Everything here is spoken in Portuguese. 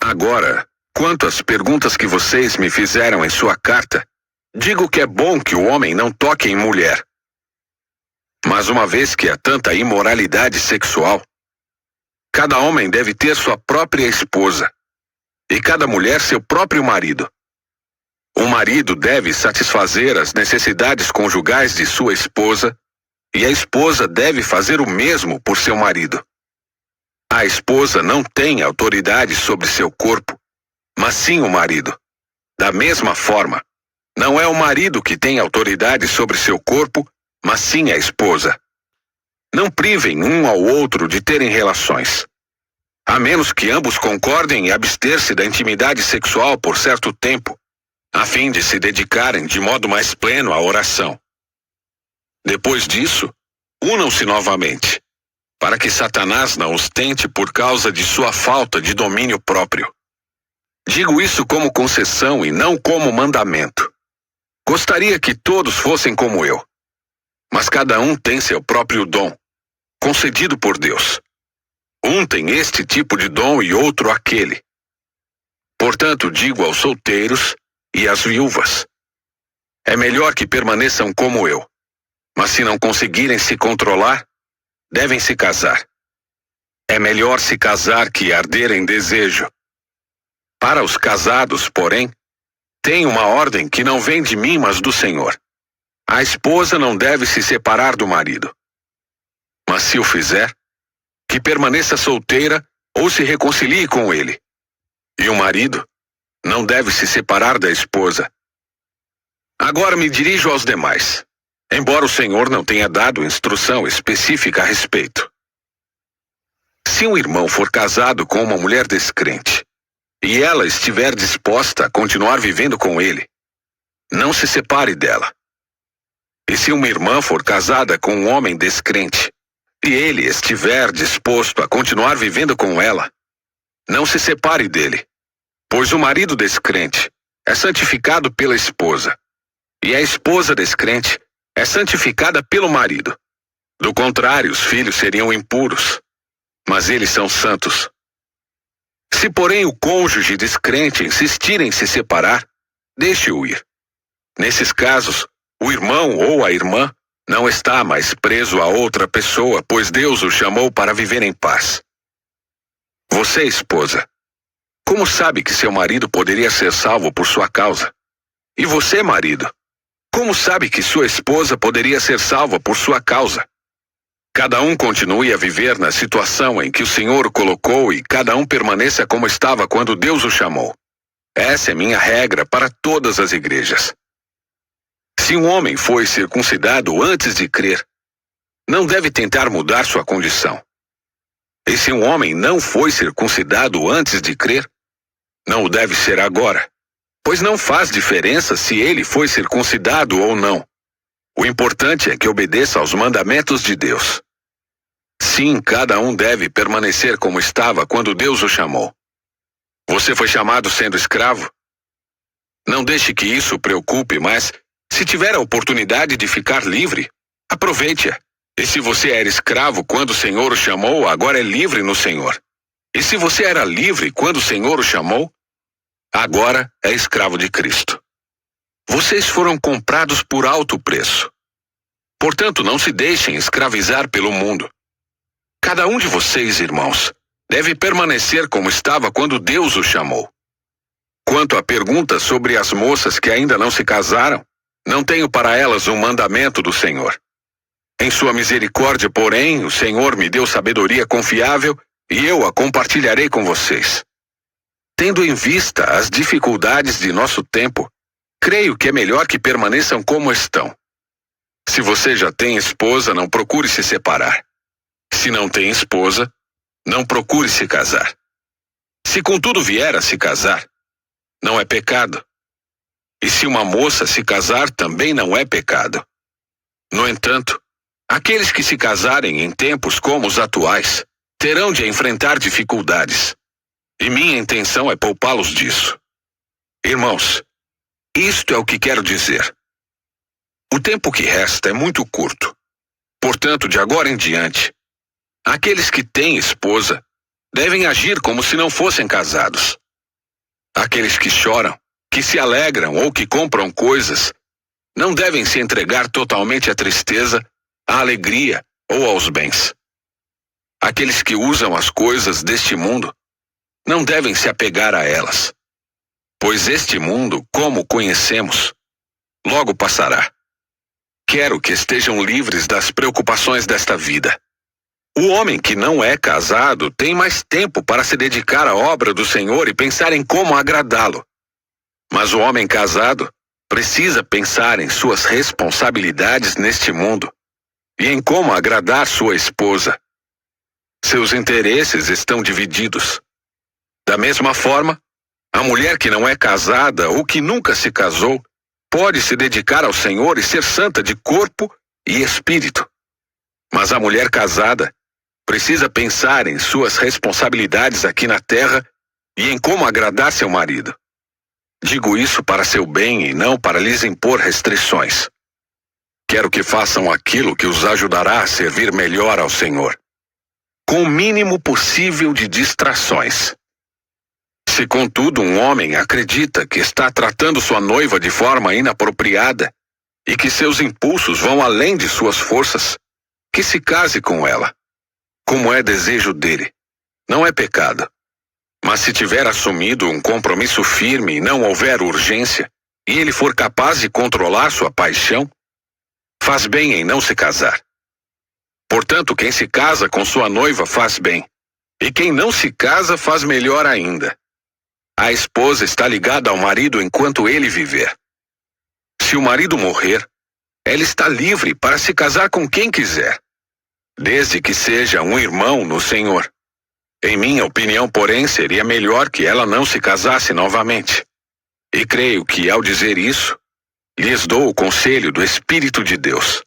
Agora, quanto às perguntas que vocês me fizeram em sua carta, digo que é bom que o homem não toque em mulher. Mas uma vez que há tanta imoralidade sexual, cada homem deve ter sua própria esposa, e cada mulher seu próprio marido. O marido deve satisfazer as necessidades conjugais de sua esposa, e a esposa deve fazer o mesmo por seu marido. A esposa não tem autoridade sobre seu corpo, mas sim o marido. Da mesma forma, não é o marido que tem autoridade sobre seu corpo, mas sim a esposa. Não privem um ao outro de terem relações, a menos que ambos concordem em abster-se da intimidade sexual por certo tempo, a fim de se dedicarem de modo mais pleno à oração. Depois disso, unam-se novamente, para que Satanás não os tente por causa de sua falta de domínio próprio. Digo isso como concessão e não como mandamento. Gostaria que todos fossem como eu, mas cada um tem seu próprio dom, concedido por Deus. Um tem este tipo de dom e outro aquele. Portanto, digo aos solteiros e às viúvas: é melhor que permaneçam como eu, mas se não conseguirem se controlar, devem se casar. É melhor se casar que arder em desejo. Para os casados, porém, tem uma ordem que não vem de mim, mas do Senhor. A esposa não deve se separar do marido. Mas se o fizer, que permaneça solteira ou se reconcilie com ele. E o marido não deve se separar da esposa. Agora me dirijo aos demais, embora o Senhor não tenha dado instrução específica a respeito. Se um irmão for casado com uma mulher descrente, e ela estiver disposta a continuar vivendo com ele, não se separe dela. E se uma irmã for casada com um homem descrente, e ele estiver disposto a continuar vivendo com ela, não se separe dele, pois o marido descrente é santificado pela esposa, e a esposa descrente é santificada pelo marido. Do contrário, os filhos seriam impuros, mas eles são santos. Se, porém, o cônjuge descrente insistir em se separar, deixe-o ir. Nesses casos, o irmão ou a irmã não está mais preso a outra pessoa, pois Deus o chamou para viver em paz. Você, esposa, como sabe que seu marido poderia ser salvo por sua causa? E você, marido, como sabe que sua esposa poderia ser salva por sua causa? Cada um continue a viver na situação em que o Senhor o colocou e cada um permaneça como estava quando Deus o chamou. Essa é minha regra para todas as igrejas. Se um homem foi circuncidado antes de crer, não deve tentar mudar sua condição. E se um homem não foi circuncidado antes de crer, não o deve ser agora, pois não faz diferença se ele foi circuncidado ou não. O importante é que obedeça aos mandamentos de Deus. Sim, cada um deve permanecer como estava quando Deus o chamou. Você foi chamado sendo escravo? Não deixe que isso o preocupe, mas se tiver a oportunidade de ficar livre, aproveite-a. E se você era escravo quando o Senhor o chamou, agora é livre no Senhor. E se você era livre quando o Senhor o chamou, agora é escravo de Cristo. Vocês foram comprados por alto preço. Portanto, não se deixem escravizar pelo mundo. Cada um de vocês, irmãos, deve permanecer como estava quando Deus o chamou. Quanto à pergunta sobre as moças que ainda não se casaram, não tenho para elas um mandamento do Senhor. Em sua misericórdia, porém, o Senhor me deu sabedoria confiável e eu a compartilharei com vocês. Tendo em vista as dificuldades de nosso tempo, creio que é melhor que permaneçam como estão. Se você já tem esposa, não procure se separar. Se não tem esposa, não procure se casar. Se contudo vier a se casar, não é pecado. E se uma moça se casar, também não é pecado. No entanto, aqueles que se casarem em tempos como os atuais terão de enfrentar dificuldades. E minha intenção é poupá-los disso. Irmãos, isto é o que quero dizer. O tempo que resta é muito curto. Portanto, de agora em diante, aqueles que têm esposa devem agir como se não fossem casados. Aqueles que choram, que se alegram ou que compram coisas, não devem se entregar totalmente à tristeza, à alegria ou aos bens. Aqueles que usam as coisas deste mundo não devem se apegar a elas, pois este mundo, como o conhecemos, logo passará. Quero que estejam livres das preocupações desta vida. O homem que não é casado tem mais tempo para se dedicar à obra do Senhor e pensar em como agradá-lo. Mas o homem casado precisa pensar em suas responsabilidades neste mundo e em como agradar sua esposa. Seus interesses estão divididos. Da mesma forma, a mulher que não é casada ou que nunca se casou pode se dedicar ao Senhor e ser santa de corpo e espírito. Mas a mulher casada precisa pensar em suas responsabilidades aqui na terra e em como agradar seu marido. Digo isso para seu bem e não para lhes impor restrições. Quero que façam aquilo que os ajudará a servir melhor ao Senhor, com o mínimo possível de distrações. Se, contudo, um homem acredita que está tratando sua noiva de forma inapropriada e que seus impulsos vão além de suas forças, que se case com ela, como é desejo dele. Não é pecado. Mas se tiver assumido um compromisso firme e não houver urgência, e ele for capaz de controlar sua paixão, faz bem em não se casar. Portanto, quem se casa com sua noiva faz bem, e quem não se casa faz melhor ainda. A esposa está ligada ao marido enquanto ele viver. Se o marido morrer, ela está livre para se casar com quem quiser, desde que seja um irmão no Senhor. Em minha opinião, porém, seria melhor que ela não se casasse novamente. E creio que, ao dizer isso, lhes dou o conselho do Espírito de Deus.